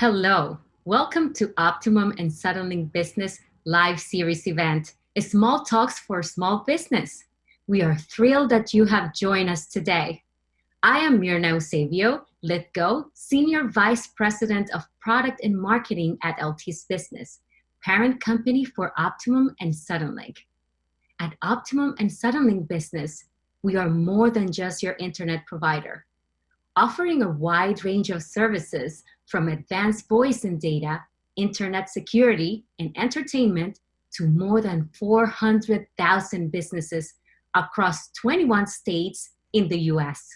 Hello, welcome to Optimum and Settling Business live series event, a small talks for small business. We are thrilled that you have joined us today. I am Mirna Eusebio, LitGo, Senior Vice President of Product and Marketing at LT's Business, parent company for Optimum and Suddenlink. At Optimum and Suddenlink Business, we are more than just your internet provider, offering a wide range of services from advanced voice and data, internet security, and entertainment to more than 400,000 businesses across 21 states in the US.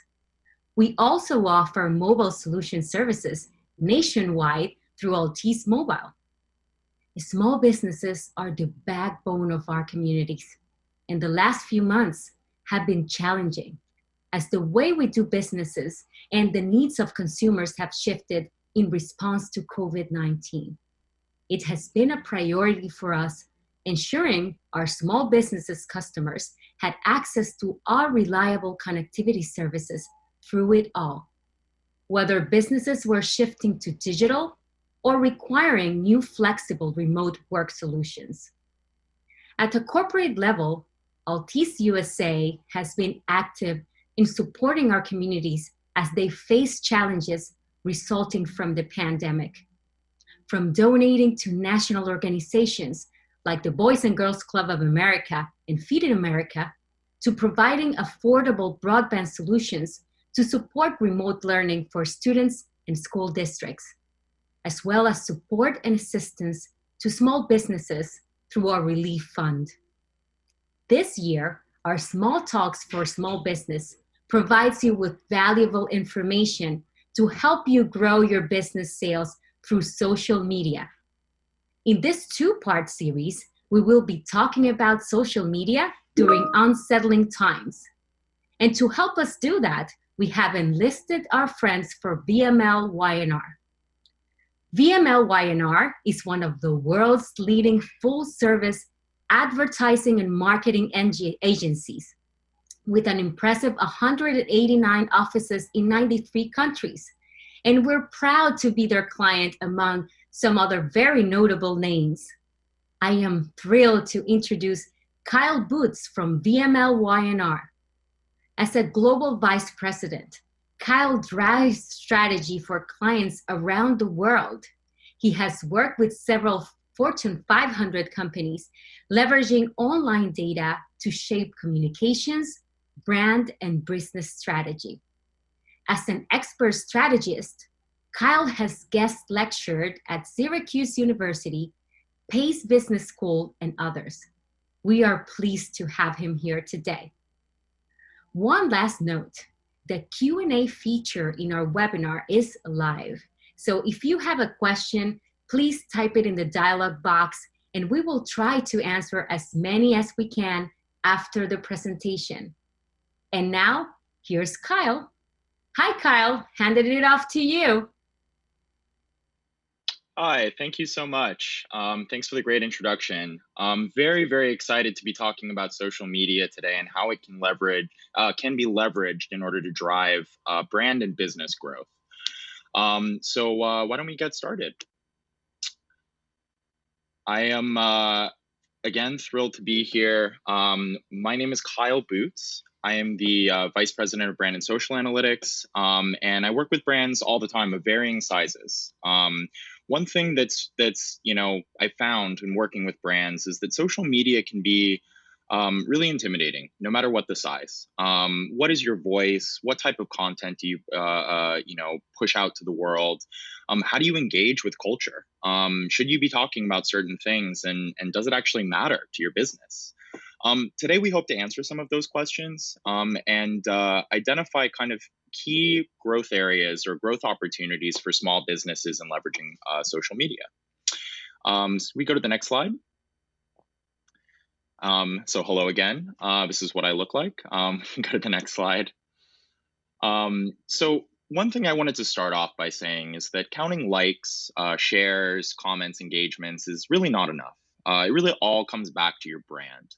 We also offer mobile solution services nationwide through Altice Mobile. Small businesses are the backbone of our communities, and the last few months have been challenging as the way we do businesses and the needs of consumers have shifted in response to COVID-19. It has been a priority for us ensuring our small businesses customers had access to our reliable connectivity services through it all, whether businesses were shifting to digital or requiring new flexible remote work solutions. At the corporate level, Altice USA has been active in supporting our communities as they face challenges resulting from the pandemic. From donating to national organizations like the Boys and Girls Club of America and Feed America, to providing affordable broadband solutions to support remote learning for students and school districts, as well as support and assistance to small businesses through our relief fund. This year, our Small Talks for Small Business provides you with valuable information to help you grow your business sales through social media. In this two-part series, we will be talking about social media during unsettling times. And to help us do that, we have enlisted our friends for VML Y&R. VML Y&R is one of the world's leading full-service advertising and marketing agencies with an impressive 189 offices in 93 countries. And we're proud to be their client among some other very notable names. I am thrilled to introduce Kyle Boots from VML Y&R. As a global vice president, Kyle drives strategy for clients around the world. He has worked with several Fortune 500 companies, leveraging online data to shape communications, brand, and business strategy. As an expert strategist, Kyle has guest lectured at Syracuse University, Pace Business School, and others. We are pleased to have him here today. One last note, the Q&A feature in our webinar is live. So if you have a question, please type it in the dialog box and we will try to answer as many as we can after the presentation. And now, here's Kyle. Hi, Kyle. Handed it off to you. Hi, thank you so much. Thanks for the great introduction. I'm very, very excited to be talking about social media today and how it can be leveraged in order to drive brand and business growth. So why don't we get started? I am, again, thrilled to be here. My name is Kyle Boots. I am the Vice President of Brand and Social Analytics, and I work with brands all the time of varying sizes. One thing that's I found in working with brands is that social media can be really intimidating, no matter what the size. What is your voice? What type of content do you push out to the world? How do you engage with culture? Should you be talking about certain things, and does it actually matter to your business? Today, we hope to answer some of those questions and identify kind of key growth areas or growth opportunities for small businesses in leveraging social media. So we go to the next slide. So hello again. This is what I look like. Go to the next slide. So one thing I wanted to start off by saying is that counting likes, shares, comments, engagements is really not enough. It really all comes back to your brand.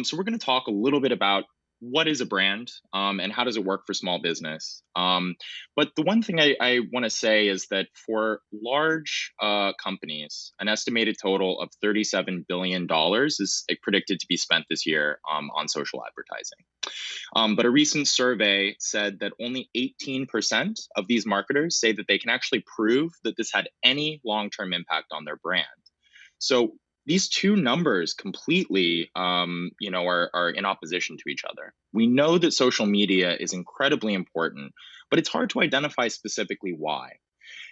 So we're going to talk a little bit about what is a brand, and how does it work for small business? But the one thing I want to say is that for large companies, an estimated total of $37 billion is predicted to be spent this year on social advertising. But a recent survey said that only 18% of these marketers say that they can actually prove that this had any long term impact on their brand. So these two numbers completely, are in opposition to each other. We know that social media is incredibly important, but it's hard to identify specifically why.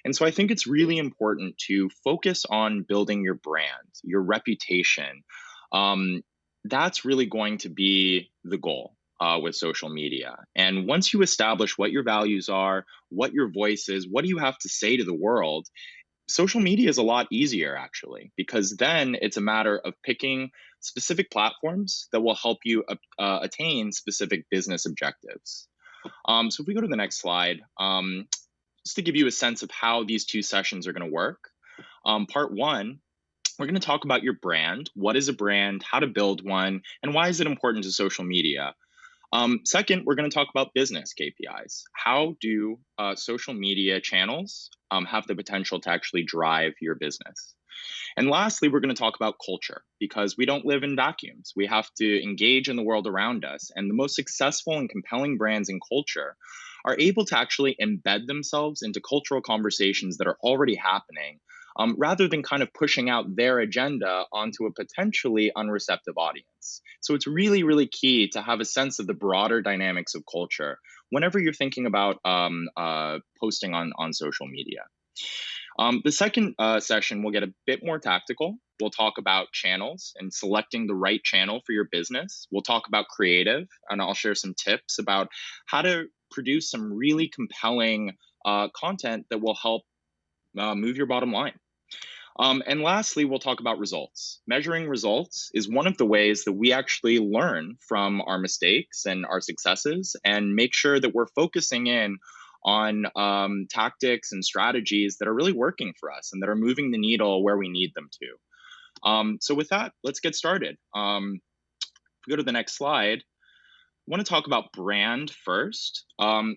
And so I think it's really important to focus on building your brand, your reputation. Um, that's really going to be the goal with social media. And once you establish what your values are, what your voice is, what do you have to say to the world, social media is a lot easier actually, because then it's a matter of picking specific platforms that will help you attain specific business objectives. So if we go to the next slide, just to give you a sense of how these two sessions are going to work. Part one, we're going to talk about your brand. What is a brand? How to build one? And why is it important to social media? Second, we're going to talk about business KPIs. How do social media channels have the potential to actually drive your business? And lastly, we're going to talk about culture because we don't live in vacuums. We have to engage in the world around us. And the most successful and compelling brands in culture are able to actually embed themselves into cultural conversations that are already happening, rather than kind of pushing out their agenda onto a potentially unreceptive audience. So it's really, really key to have a sense of the broader dynamics of culture whenever you're thinking about posting on social media. The second session will get a bit more tactical. We'll talk about channels and selecting the right channel for your business. We'll talk about creative, and I'll share some tips about how to produce some really compelling content that will help move your bottom line. And lastly, we'll talk about results. Measuring results is one of the ways that we actually learn from our mistakes and our successes and make sure that we're focusing in on tactics and strategies that are really working for us and that are moving the needle where we need them to. So with that, let's get started. If we go to the next slide, I want to talk about brand first.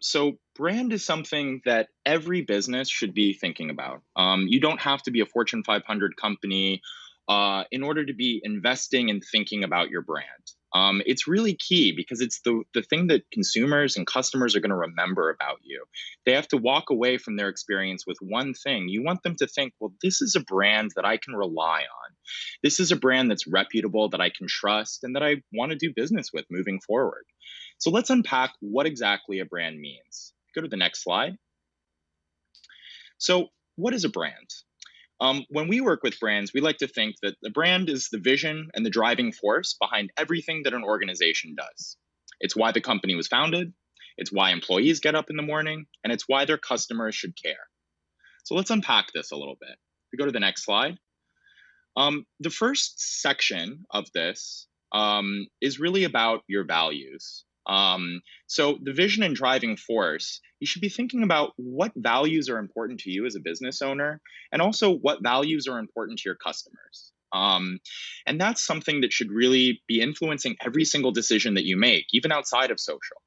So brand is something that every business should be thinking about. You don't have to be a Fortune 500 company in order to be investing and thinking about your brand. It's really key because it's the thing that consumers and customers are going to remember about you. They have to walk away from their experience with one thing. You want them to think, well, this is a brand that I can rely on. This is a brand that's reputable, that I can trust, and that I want to do business with moving forward. So let's unpack what exactly a brand means. Go to the next slide. So, what is a brand? When we work with brands, we like to think that the brand is the vision and the driving force behind everything that an organization does. It's why the company was founded, it's why employees get up in the morning, and it's why their customers should care. So let's unpack this a little bit. If we go to the next slide. The first section of this is really about your values. So the vision and driving force, you should be thinking about what values are important to you as a business owner, and also what values are important to your customers. And that's something that should really be influencing every single decision that you make, even outside of social.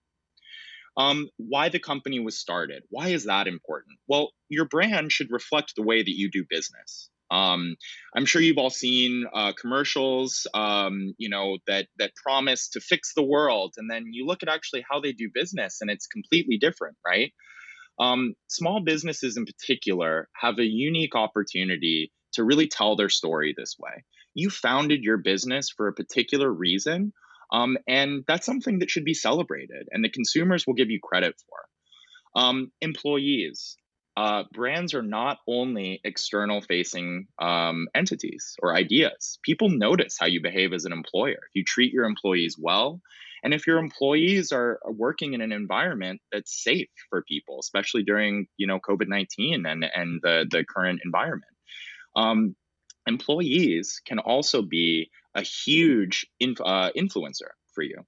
Why the company was started. Why is that important? Well, your brand should reflect the way that you do business. I'm sure you've all seen commercials, that promise to fix the world, and then you look at actually how they do business, and it's completely different, right? Small businesses in particular have a unique opportunity to really tell their story this way. You founded your business for a particular reason, and that's something that should be celebrated, and the consumers will give you credit for. Employees. Brands are not only external facing entities or ideas. People notice how you behave as an employer. If you treat your employees well, and if your employees are working in an environment that's safe for people, especially during COVID-19 and the current environment. Employees can also be a huge influencer for you.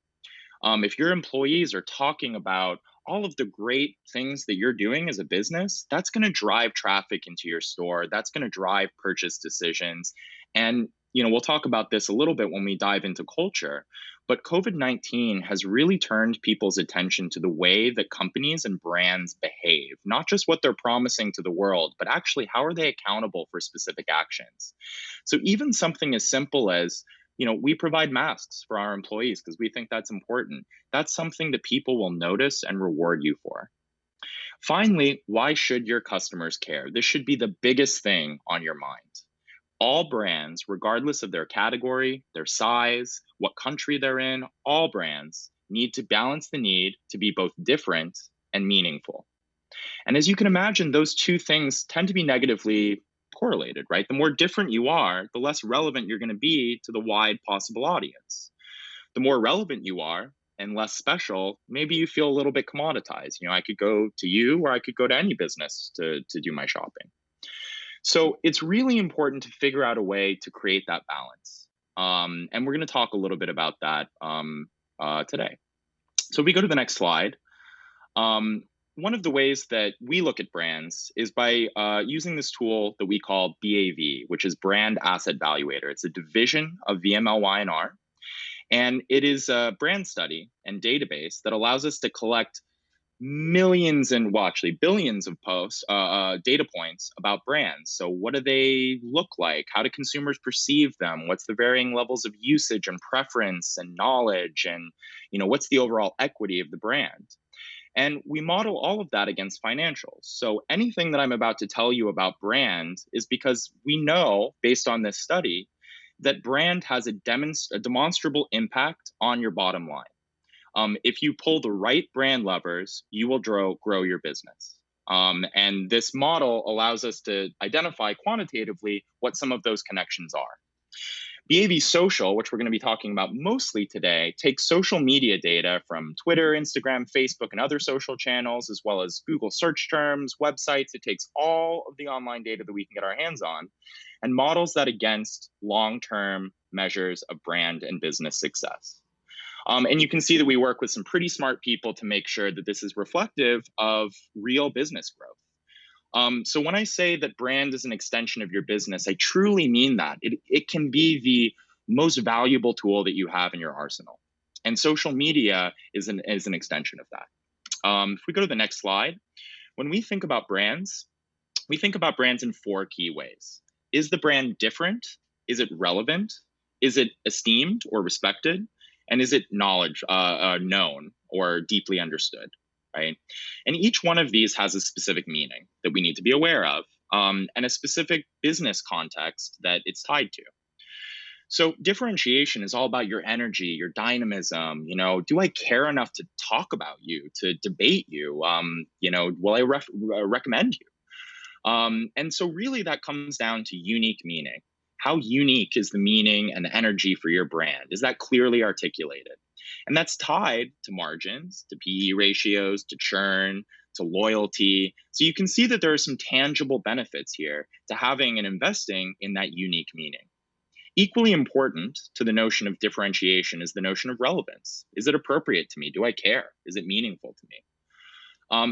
If your employees are talking about all of the great things that you're doing as a business, that's going to drive traffic into your store. That's going to drive purchase decisions. And we'll talk about this a little bit when we dive into culture, but COVID-19 has really turned people's attention to the way that companies and brands behave, not just what they're promising to the world, but actually how are they accountable for specific actions. So even something as simple as, we provide masks for our employees because we think that's important. That's something that people will notice and reward you for. Finally, why should your customers care? This should be the biggest thing on your mind. All brands, regardless of their category, their size, what country they're in, all brands need to balance the need to be both different and meaningful. And as you can imagine, those two things tend to be negatively correlated, right? The more different you are, the less relevant you're going to be to the wide possible audience. The more relevant you are and less special, maybe you feel a little bit commoditized. I could go to you or I could go to any business to do my shopping. So it's really important to figure out a way to create that balance. And we're going to talk a little bit about that today. So if we go to the next slide, one of the ways that we look at brands is by using this tool that we call BAV, which is Brand Asset Valuator. It's a division of VMLY&R. And it is a brand study and database that allows us to collect millions and, well, actually billions of data points about brands. So what do they look like? How do consumers perceive them? What's the varying levels of usage and preference and knowledge? And, what's the overall equity of the brand? And we model all of that against financials. So anything that I'm about to tell you about brand is because we know, based on this study, that brand has a demonstrable impact on your bottom line. If you pull the right brand levers, you will grow your business. And this model allows us to identify quantitatively what some of those connections are. BAV Social, which we're going to be talking about mostly today, takes social media data from Twitter, Instagram, Facebook, and other social channels, as well as Google search terms, websites. It takes all of the online data that we can get our hands on and models that against long-term measures of brand and business success. And you can see that we work with some pretty smart people to make sure that this is reflective of real business growth. So when I say that brand is an extension of your business, I truly mean that. It can be the most valuable tool that you have in your arsenal. And social media is an extension of that. If we go to the next slide, when we think about brands, we think about brands in 4 key ways. Is the brand different? Is it relevant? Is it esteemed or respected? And is it known or deeply understood? Right? And each one of these has a specific meaning that we need to be aware of, and a specific business context that it's tied to. So differentiation is all about your energy, your dynamism. Do I care enough to talk about you, to debate you? Will I recommend you? And so really that comes down to unique meaning. How unique is the meaning and the energy for your brand? Is that clearly articulated? And that's tied to margins, to PE ratios, to churn, to loyalty. So you can see that there are some tangible benefits here to having and investing in that unique meaning. Equally important to the notion of differentiation is the notion of relevance. Is it appropriate to me? Do I care? Is it meaningful to me?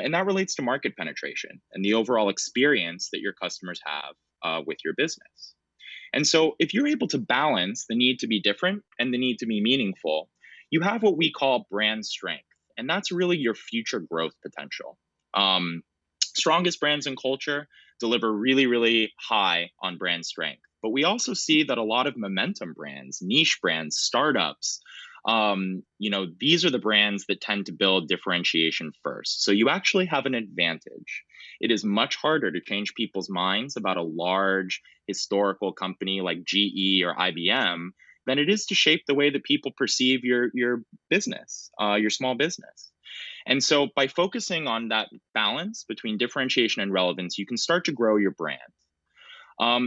And that relates to market penetration and the overall experience that your customers have with your business. And so if you're able to balance the need to be different and the need to be meaningful, you have what we call brand strength. And that's really your future growth potential. Strongest brands and culture deliver really, really high on brand strength. But we also see that a lot of momentum brands, niche brands, startups, these are the brands that tend to build differentiation first. So you actually have an advantage. It is much harder to change people's minds about a large historical company like GE or IBM than it is to shape the way that people perceive your business, your small business. And so by focusing on that balance between differentiation and relevance, you can start to grow your brand.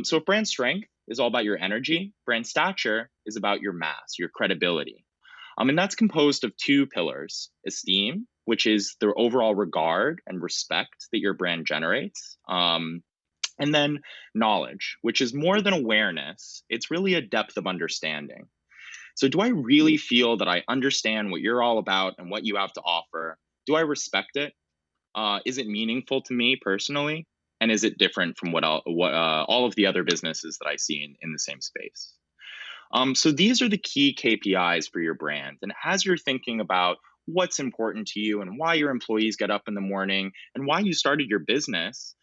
So if brand strength is all about your energy, brand stature is about your mass, your credibility. And that's composed of 2 pillars: esteem, which is the overall regard and respect that your brand generates. And then knowledge, which is more than awareness. It's really a depth of understanding. So do I really feel that I understand what you're all about and what you have to offer? Do I respect it? Is it meaningful to me personally? And is it different from what all of the other businesses that I see in the same space? So these are the key KPIs for your brand. And as you're thinking about what's important to you and why your employees get up in the morning and why you started your business,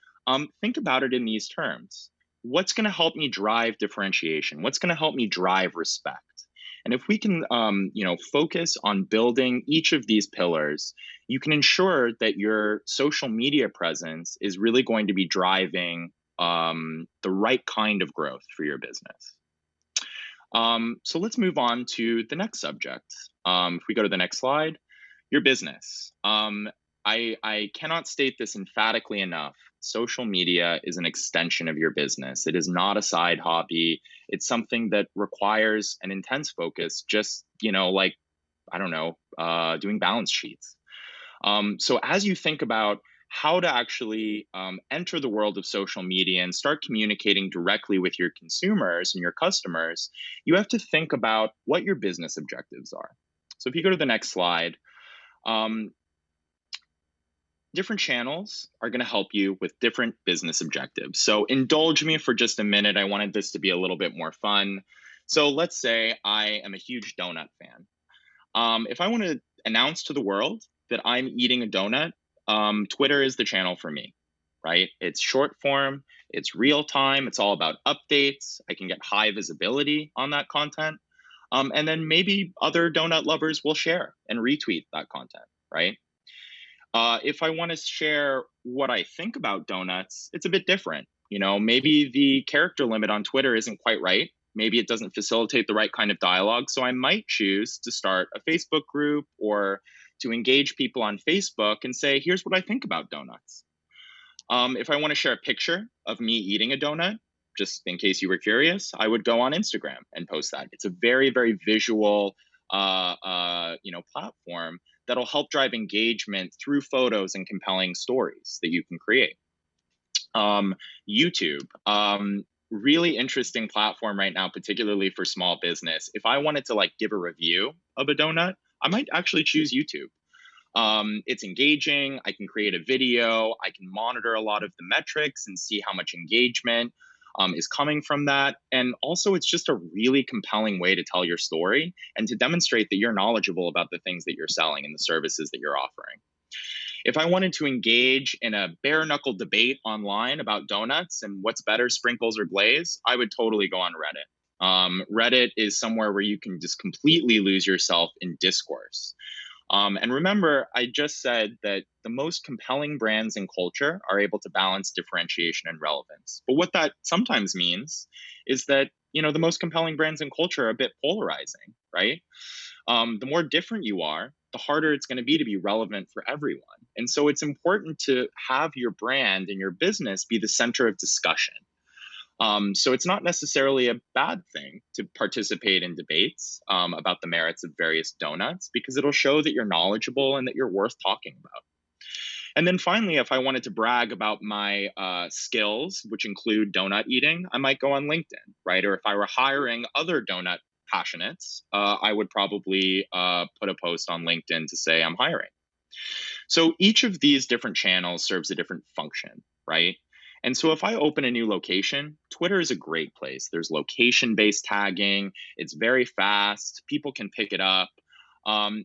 think about it in these terms. What's going to help me drive differentiation? What's going to help me drive respect? And if we can, focus on building each of these pillars, you can ensure that your social media presence is really going to be driving the right kind of growth for your business. So let's move on to the next subject. If we go to the next slide, your business. I cannot state this emphatically enough. Social media is an extension of your business. It is not a side hobby. It's something that requires an intense focus, just, like, I don't know, doing balance sheets. So as you think about how to actually enter the world of social media and start communicating directly with your consumers and your customers, you have to think about what your business objectives are. So if you go to the next slide, um, different channels are going to help you with different business objectives. So indulge me for just a minute. I wanted this to be a little bit more fun. So let's say I am a huge donut fan. If I want to announce to the world that I'm eating a donut, Twitter is the channel for me, right? It's short form, it's real time, it's all about updates. I can get high visibility on that content. And then maybe other donut lovers will share and retweet that content, right? If I want to share what I think about donuts, it's a bit different. Maybe the character limit on Twitter isn't quite right. Maybe it doesn't facilitate the right kind of dialogue. So I might choose to start a Facebook group or to engage people on Facebook and say, here's what I think about donuts. If I want to share a picture of me eating a donut, just in case you were curious, I would go on Instagram and post that. It's a very, very visual, platform that'll help drive engagement through photos and compelling stories that you can create. YouTube, really interesting platform right now, particularly for small business. If I wanted to give a review of a donut, I might actually choose YouTube. It's engaging. I can create a video. I can monitor a lot of the metrics and see how much engagement is coming from that. And also, it's just a really compelling way to tell your story and to demonstrate that you're knowledgeable about the things that you're selling and the services that you're offering. If I wanted to engage in a bare knuckle debate online about donuts and what's better, sprinkles or glaze, I would totally go on Reddit. Reddit is somewhere where you can just completely lose yourself in discourse. And remember, I just said that the most compelling brands and culture are able to balance differentiation and relevance. But what that sometimes means is that, the most compelling brands and culture are a bit polarizing, right? The more different you are, the harder it's going to be relevant for everyone. And so it's important to have your brand and your business be the center of discussion. So it's not necessarily a bad thing to participate in debates about the merits of various donuts, because it'll show that you're knowledgeable and that you're worth talking about. And then finally, if I wanted to brag about my skills, which include donut eating, I might go on LinkedIn, right? Or if I were hiring other donut passionates, I would probably put a post on LinkedIn to say I'm hiring. So each of these different channels serves a different function, right? And so if I open a new location, Twitter is a great place. There's location-based tagging. It's very fast. People can pick it up.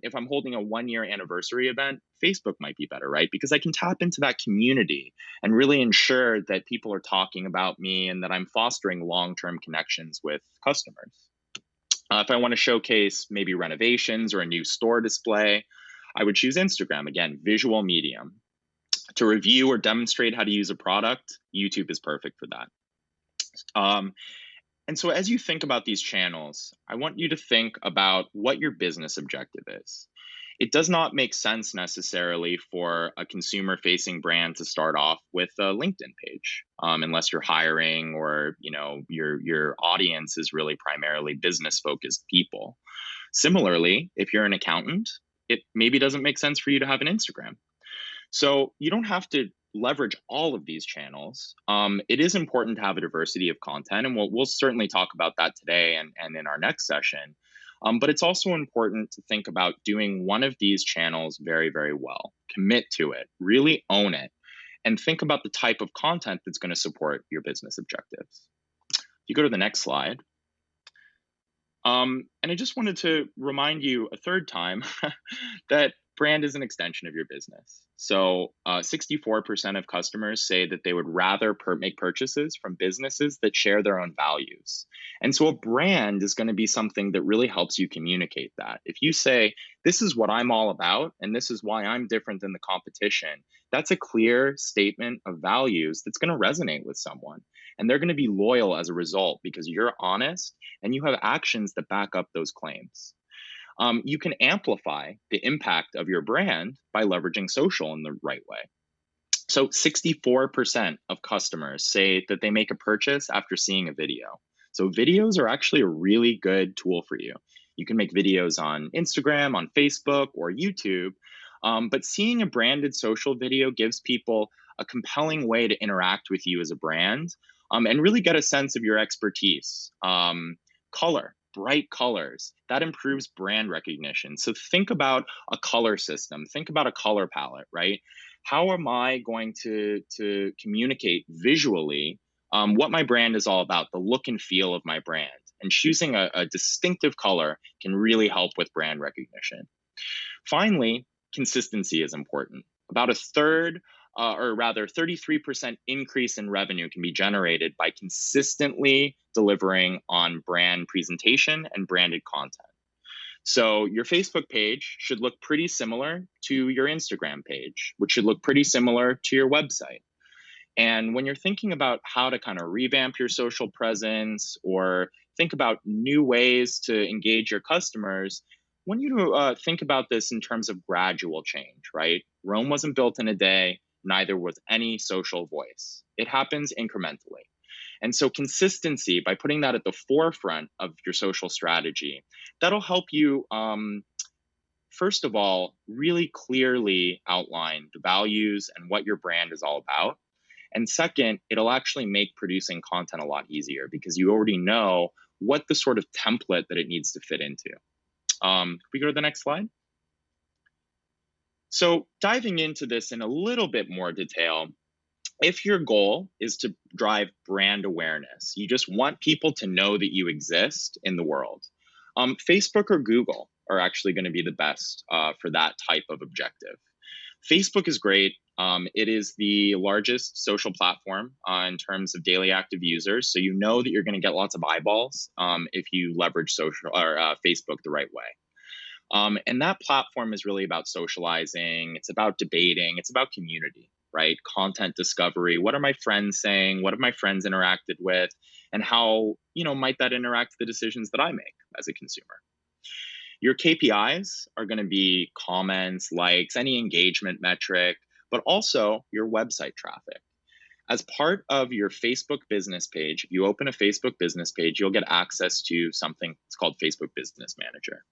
If I'm holding a 1-year anniversary event, Facebook might be better, right? Because I can tap into that community and really ensure that people are talking about me and that I'm fostering long-term connections with customers. If I want to showcase maybe renovations or a new store display, I would choose Instagram. Again, visual medium. To review or demonstrate how to use a product, YouTube is perfect for that. And so as you think about these channels, I want you to think about what your business objective is. It does not make sense necessarily for a consumer-facing brand to start off with a LinkedIn page, unless you're hiring or your audience is really primarily business-focused people. Similarly, if you're an accountant, it maybe doesn't make sense for you to have an Instagram. So you don't have to leverage all of these channels. It is important to have a diversity of content, and we'll certainly talk about that today and in our next session. But it's also important to think about doing one of these channels very, very well. Commit to it, really own it, and think about the type of content that's going to support your business objectives. If you go to the next slide, And I just wanted to remind you a third time that brand is an extension of your business. So, 64% of customers say that they would rather make purchases from businesses that share their own values. And so, a brand is going to be something that really helps you communicate that. If you say, this is what I'm all about, and this is why I'm different than the competition, that's a clear statement of values that's going to resonate with someone. And they're going to be loyal as a result because you're honest and you have actions that back up those claims. You can amplify the impact of your brand by leveraging social in the right way. So, 64% of customers say that they make a purchase after seeing a video. So, videos are actually a really good tool for you. You can make videos on Instagram, on Facebook, or YouTube. But seeing a branded social video gives people a compelling way to interact with you as a brand, and really get a sense of your expertise. Color, bright colors, that improves brand recognition. So think about a color system, think about a color palette, right? How am I going to communicate visually what my brand is all about, the look and feel of my brand? And choosing a distinctive color can really help with brand recognition. Finally, consistency is important. About a third, or rather 33% increase in revenue can be generated by consistently delivering on brand presentation and branded content. So your Facebook page should look pretty similar to your Instagram page, which should look pretty similar to your website. And when you're thinking about how to kind of revamp your social presence or think about new ways to engage your customers, I want you to think about this in terms of gradual change, right? Rome wasn't built in a day, neither was any social voice. It happens incrementally. And so, consistency, by putting that at the forefront of your social strategy, that'll help you, first of all, really clearly outline the values and what your brand is all about. And second, it'll actually make producing content a lot easier because you already know what the sort of template that it needs to fit into. Can we go to the next slide? So diving into this in a little bit more detail, if your goal is to drive brand awareness, you just want people to know that you exist in the world, Facebook or Google are actually going to be the best for that type of objective. Facebook is great. It is the largest social platform in terms of daily active users. So you know that you're going to get lots of eyeballs if you leverage social or Facebook the right way. And that platform is really about socializing. It's about debating. It's about community, right? Content discovery. What are my friends saying? What have my friends interacted with? And how, might that interact with the decisions that I make as a consumer? Your KPIs are going to be comments, likes, any engagement metric, but also your website traffic. As part of your Facebook business page, if you open a Facebook business page, you'll get access to something that's called Facebook Business Manager.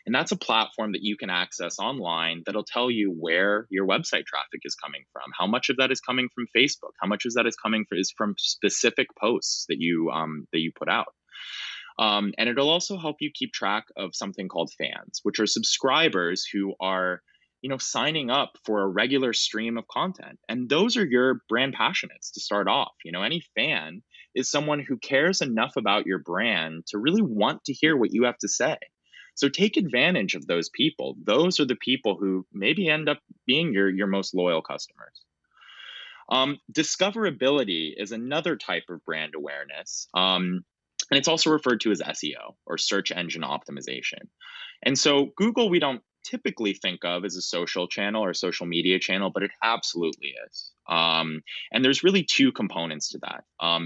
And that's a platform that you can access online that'll tell you where your website traffic is coming from. How much of that is coming from Facebook? How much of that is coming from specific posts that you put out? And it'll also help you keep track of something called fans, which are subscribers who are signing up for a regular stream of content. And those are your brand passionates to start off. Any fan is someone who cares enough about your brand to really want to hear what you have to say. So take advantage of those people. Those are the people who maybe end up being your most loyal customers. Discoverability is another type of brand awareness. And it's also referred to as SEO, or search engine optimization. And so Google, we don't typically think of as a social channel or social media channel, but it absolutely is. And there's really two components to that.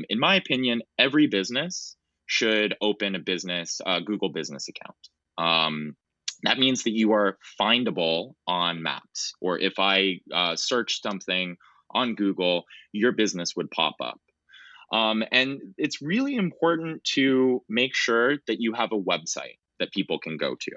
In my opinion, every business should open a Google business account. That means that you are findable on maps, or if I search something on Google, your business would pop up. And it's really important to make sure that you have a website that people can go to,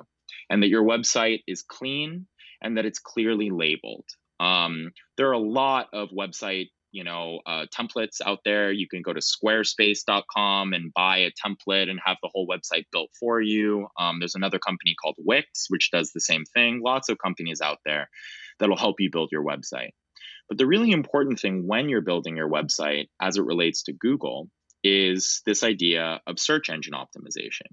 and that your website is clean and that it's clearly labeled. There are a lot of website, templates out there. You can go to squarespace.com and buy a template and have the whole website built for you. There's another company called Wix, which does the same thing. Lots of companies out there that'll help you build your website. But the really important thing when you're building your website as it relates to Google is this idea of search engine optimization.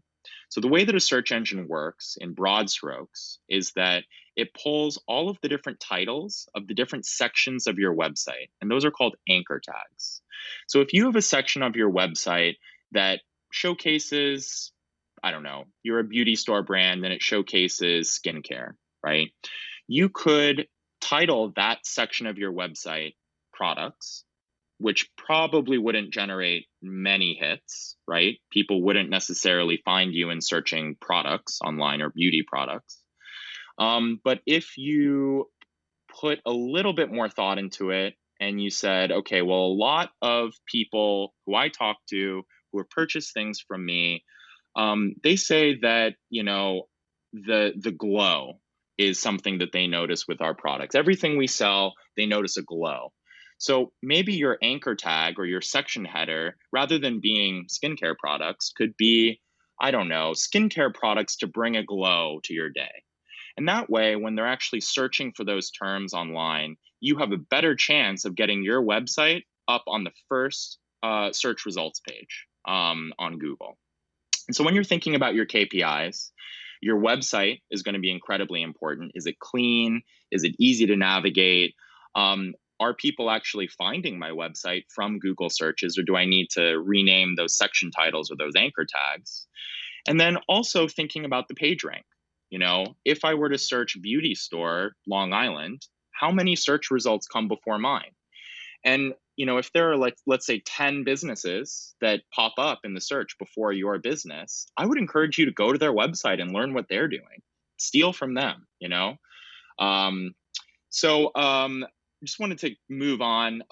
So the way that a search engine works in broad strokes is that it pulls all of the different titles of the different sections of your website, and those are called anchor tags. So if you have a section of your website that showcases, I don't know, you're a beauty store brand and it showcases skincare, right? You could title that section of your website products, which probably wouldn't generate many hits, right? People wouldn't necessarily find you in searching products online or beauty products. But if you put a little bit more thought into it and you said, okay, well, a lot of people who I talk to who have purchased things from me, they say that, the glow is something that they notice with our products. Everything we sell, they notice a glow. So maybe your anchor tag or your section header, rather than being skincare products, could be, I don't know, skincare products to bring a glow to your day. And that way, when they're actually searching for those terms online, you have a better chance of getting your website up on the first search results page on Google. And so when you're thinking about your KPIs, your website is going to be incredibly important. Is it clean? Is it easy to navigate? Are people actually finding my website from Google searches, or do I need to rename those section titles or those anchor tags? And then also thinking about the page rank. If I were to search beauty store Long Island, how many search results come before mine? And if there are, like, let's say 10 businesses that pop up in the search before your business, I would encourage you to go to their website and learn what they're doing. Steal from them. Um, so just wanted to move on.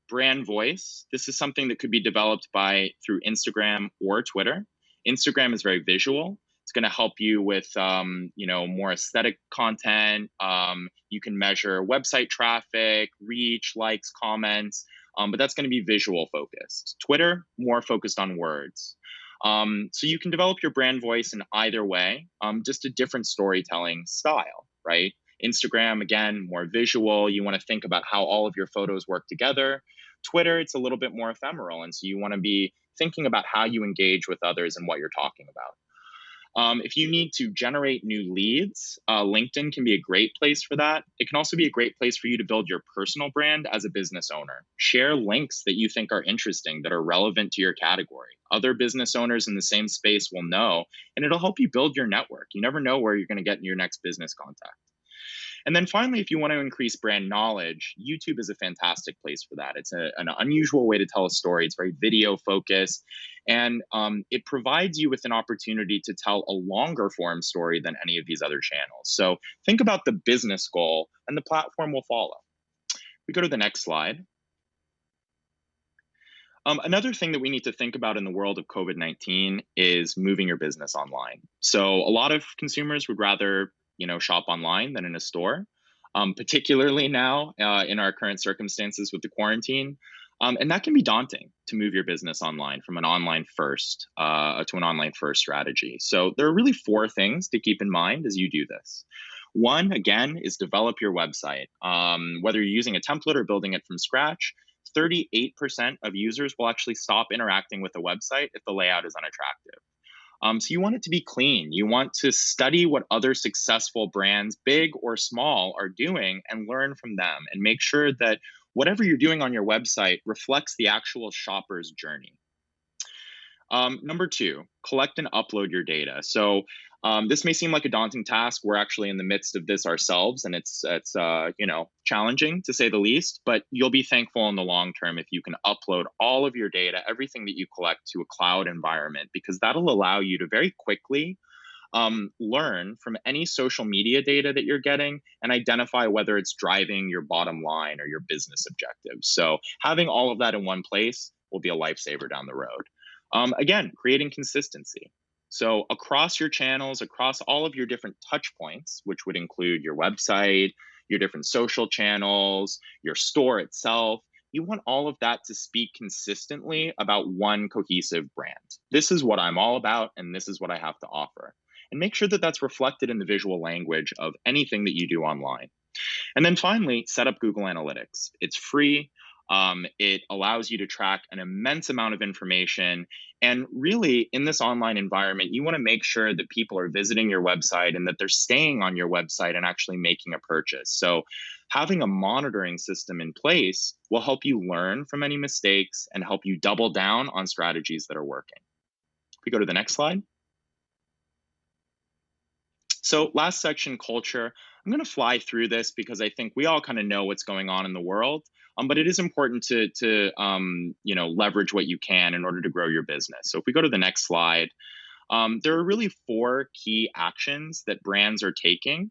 Brand voice. This is something that could be developed through Instagram or Twitter. Instagram is very visual. It's going to help you with, more aesthetic content. You can measure website traffic, reach, likes, comments, but that's going to be visual focused. Twitter, more focused on words. So you can develop your brand voice in either way, just a different storytelling style, right? Instagram, again, more visual. You want to think about how all of your photos work together. Twitter, it's a little bit more ephemeral. And so you want to be thinking about how you engage with others and what you're talking about. If you need to generate new leads, LinkedIn can be a great place for that. It can also be a great place for you to build your personal brand as a business owner. Share links that you think are interesting, that are relevant to your category. Other business owners in the same space will know, and it'll help you build your network. You never know where you're going to get in your next business contact. And then finally, if you want to increase brand knowledge, YouTube is a fantastic place for that. It's an unusual way to tell a story. It's very video focused, and it provides you with an opportunity to tell a longer form story than any of these other channels. So think about the business goal, and the platform will follow. We go to the next slide. Another thing that we need to think about in the world of COVID-19 is moving your business online. So a lot of consumers would rather shop online than in a store, particularly now in our current circumstances with the quarantine. And that can be daunting to move your business online from an online first to an online first strategy. So there are really 4 things to keep in mind as you do this. One, again, is develop your website. Whether you're using a template or building it from scratch, 38% of users will actually stop interacting with the website if the layout is unattractive. So you want it to be clean. You want to study what other successful brands, big or small, are doing and learn from them, and make sure that whatever you're doing on your website reflects the actual shopper's journey. Number 2, collect and upload your data. So this may seem like a daunting task. We're actually in the midst of this ourselves, and it's challenging to say the least, but you'll be thankful in the long term if you can upload all of your data, everything that you collect, to a cloud environment, because that'll allow you to very quickly learn from any social media data that you're getting and identify whether it's driving your bottom line or your business objectives. So having all of that in one place will be a lifesaver down the road. Again, creating consistency. So across your channels, across all of your different touch points, which would include your website, your different social channels, your store itself, you want all of that to speak consistently about one cohesive brand. This is what I'm all about, and this is what I have to offer. And make sure that that's reflected in the visual language of anything that you do online. And then finally, set up Google Analytics. It's free. It allows you to track an immense amount of information. And really, in this online environment, you want to make sure that people are visiting your website and that they're staying on your website and actually making a purchase. So, having a monitoring system in place will help you learn from any mistakes and help you double down on strategies that are working. If we go to the next slide. So, last section, culture. I'm going to fly through this because I think we all kind of know what's going on in the world. But it is important to leverage what you can in order to grow your business. So if we go to the next slide, there are really four key actions that brands are taking,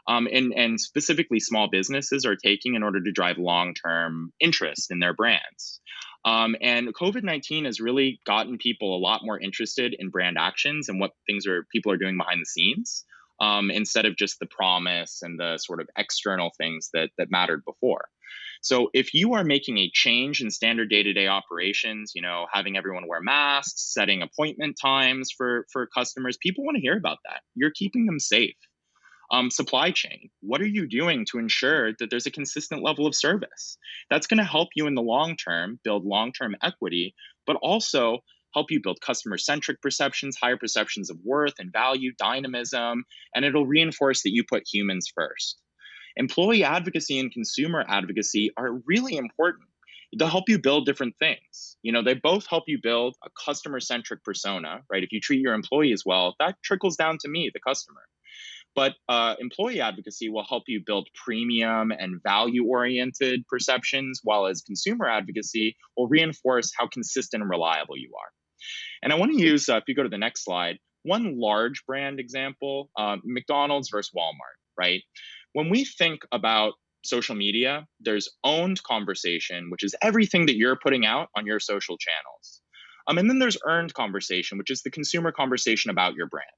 and specifically small businesses are taking in order to drive long-term interest in their brands. And COVID-19 has really gotten people a lot more interested in brand actions and what things are people are doing behind the scenes, instead of just the promise and the sort of external things that mattered before. So if you are making a change in standard day-to-day operations, having everyone wear masks, setting appointment times for customers, people want to hear about that. You're keeping them safe. Supply chain. What are you doing to ensure that there's a consistent level of service? That's going to help you in the long term build long term equity, but also help you build customer centric perceptions, higher perceptions of worth and value, dynamism, and it'll reinforce that you put humans first. Employee advocacy and consumer advocacy are really important. They'll help you build different things. They both help you build a customer centric persona, right? If you treat your employees well, that trickles down to me, the customer. But employee advocacy will help you build premium and value oriented perceptions, while as consumer advocacy will reinforce how consistent and reliable you are. And I want to use, if you go to the next slide, one large brand example, McDonald's versus Walmart, right? When we think about social media, there's owned conversation, which is everything that you're putting out on your social channels. And then there's earned conversation, which is the consumer conversation about your brand.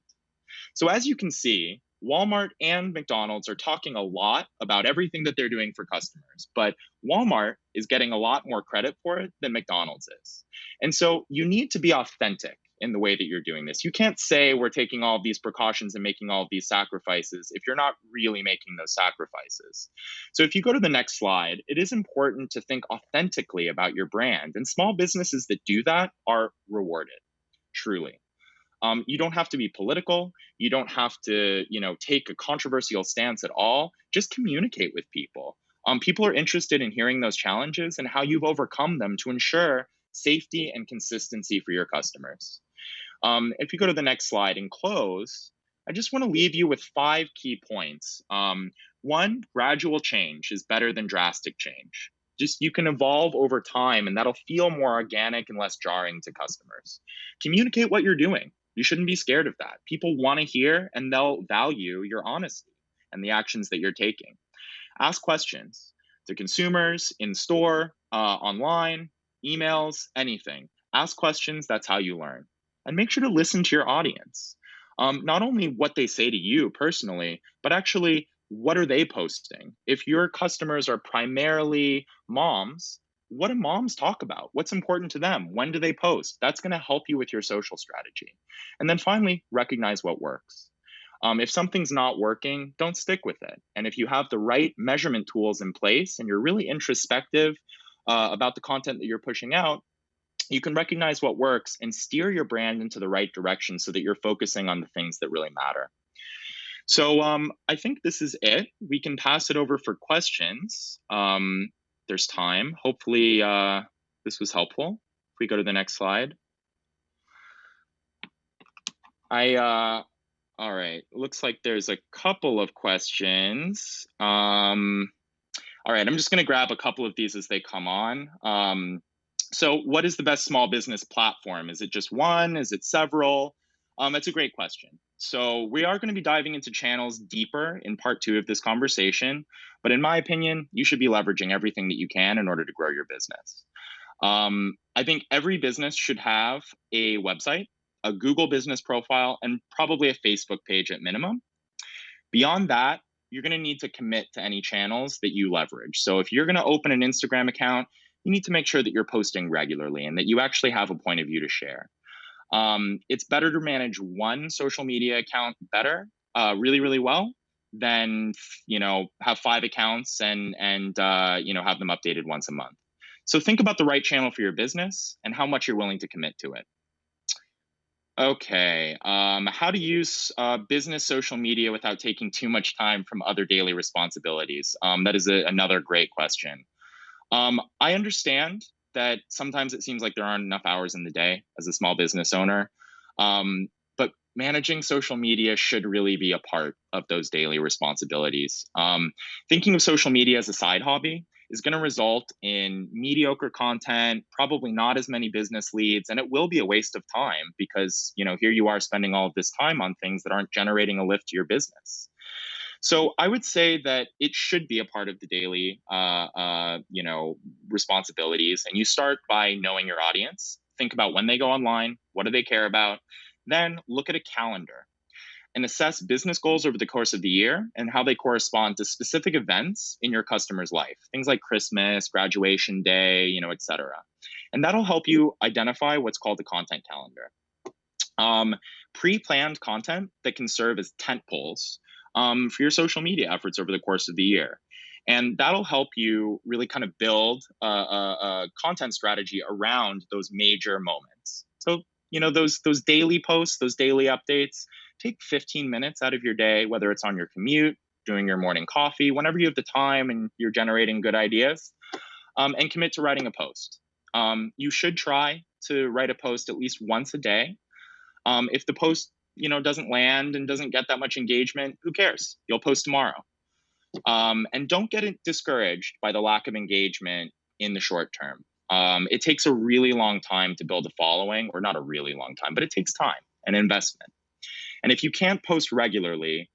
So as you can see, Walmart and McDonald's are talking a lot about everything that they're doing for customers, but Walmart is getting a lot more credit for it than McDonald's is. And so you need to be authentic in the way that you're doing this. You can't say we're taking all of these precautions and making all of these sacrifices if you're not really making those sacrifices. So if you go to the next slide, it is important to think authentically about your brand, and small businesses that do that are rewarded, truly. You don't have to be political. You don't have to, take a controversial stance at all. Just communicate with people. People are interested in hearing those challenges and how you've overcome them to ensure safety and consistency for your customers. If you go to the next slide and close, I just want to leave you with 5 key points. One, gradual change is better than drastic change. Just you can evolve over time, and that'll feel more organic and less jarring to customers. Communicate what you're doing. You shouldn't be scared of that. People want to hear and they'll value your honesty and the actions that you're taking. Ask questions to consumers in store, online, emails, anything. Ask questions. That's how you learn. And make sure to listen to your audience. Not only what they say to you personally, but actually what are they posting? If your customers are primarily moms, what do moms talk about? What's important to them? When do they post? That's going to help you with your social strategy. And then finally, recognize what works. If something's not working, don't stick with it. And if you have the right measurement tools in place and you're really introspective about the content that you're pushing out, you can recognize what works and steer your brand into the right direction so that you're focusing on the things that really matter. So I think this is it. We can pass it over for questions. There's time. Hopefully this was helpful. If we go to the next slide. All right. Looks like there's a couple of questions. All right. I'm just going to grab a couple of these as they come on. So what is the best small business platform? Is it just one? Is it several? That's a great question. So we are going to be diving into channels deeper in part 2 of this conversation. But in my opinion, you should be leveraging everything that you can in order to grow your business. I think every business should have a website, a Google business profile, and probably a Facebook page at minimum. Beyond that, you're going to need to commit to any channels that you leverage. So if you're going to open an Instagram account, you need to make sure that you're posting regularly and that you actually have a point of view to share. It's better to manage one social media account better, really, really well, than have 5 accounts and have them updated once a month. So think about the right channel for your business and how much you're willing to commit to it. Okay, how to use business social media without taking too much time from other daily responsibilities? That is another great question. I understand that sometimes it seems like there aren't enough hours in the day as a small business owner, but managing social media should really be a part of those daily responsibilities. Thinking of social media as a side hobby is going to result in mediocre content, probably not as many business leads, and it will be a waste of time because here you are spending all of this time on things that aren't generating a lift to your business. So I would say that it should be a part of the daily, responsibilities. And you start by knowing your audience. Think about when they go online, what do they care about? Then look at a calendar and assess business goals over the course of the year and how they correspond to specific events in your customer's life. Things like Christmas, graduation day, et cetera. And that'll help you identify what's called a content calendar. Pre-planned content that can serve as tent poles for your social media efforts over the course of the year. And that'll help you really kind of build a content strategy around those major moments. So, those daily posts, those daily updates, take 15 minutes out of your day, whether it's on your commute, doing your morning coffee, whenever you have the time and you're generating good ideas, and commit to writing a post. You should try to write a post at least once a day. If the post doesn't land and doesn't get that much engagement, who cares? You'll post tomorrow. And don't get discouraged by the lack of engagement in the short term. It takes a really long time to build a following, or not a really long time, but it takes time and investment. And if you can't post regularly,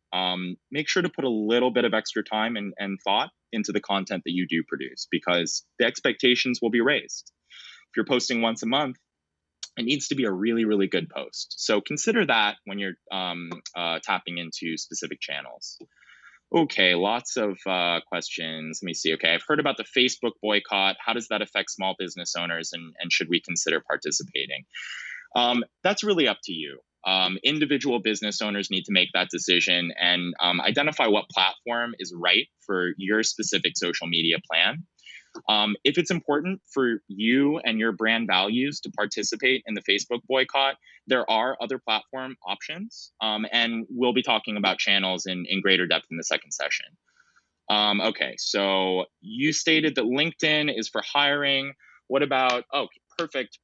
make sure to put a little bit of extra time and thought into the content that you do produce, because the expectations will be raised. If you're posting once a month, it needs to be a really, really good post. So consider that when you're tapping into specific channels. Okay, lots of questions. Let me see. Okay, I've heard about the Facebook boycott. How does that affect small business owners, and should we consider participating? That's really up to you. Individual business owners need to make that decision and identify what platform is right for your specific social media plan. If it's important for you and your brand values to participate in the Facebook boycott, there are other platform options. And we'll be talking about channels in greater depth in the second session. Okay, so you stated that LinkedIn is for hiring. What about, perfect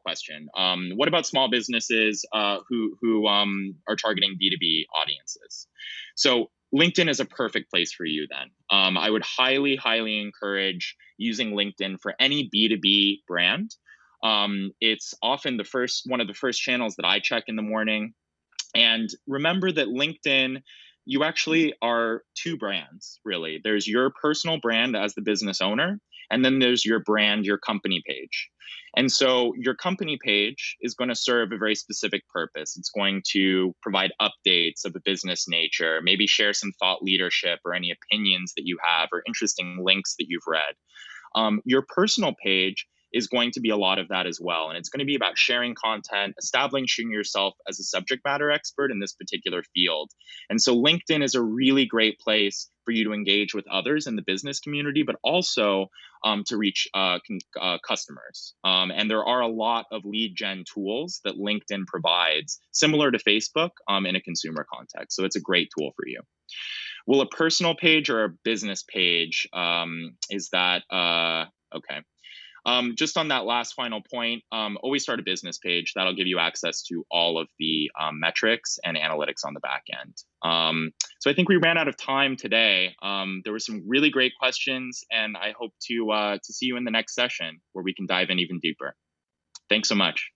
question. What about small businesses who are targeting B2B audiences? So LinkedIn is a perfect place for you then. I would highly encourage using LinkedIn for any B2B brand. It's often one of the first channels that I check in the morning. And remember that LinkedIn, you actually are two brands, really. There's your personal brand as the business owner, and then there's your brand, your company page. And so your company page is going to serve a very specific purpose. It's going to provide updates of a business nature, maybe share some thought leadership or any opinions that you have or interesting links that you've read. Your personal page is going to be a lot of that as well. And it's going to be about sharing content, establishing yourself as a subject matter expert in this particular field. And so LinkedIn is a really great place for you to engage with others in the business community, but also to reach customers. And there are a lot of lead gen tools that LinkedIn provides, similar to Facebook in a consumer context. So it's a great tool for you. Will a personal page or a business page, is that, okay. Just on that last final point, always start a business page. That'll give you access to all of the metrics and analytics on the back end. So I think we ran out of time today. There were some really great questions, and I hope to see you in the next session where we can dive in even deeper. Thanks so much.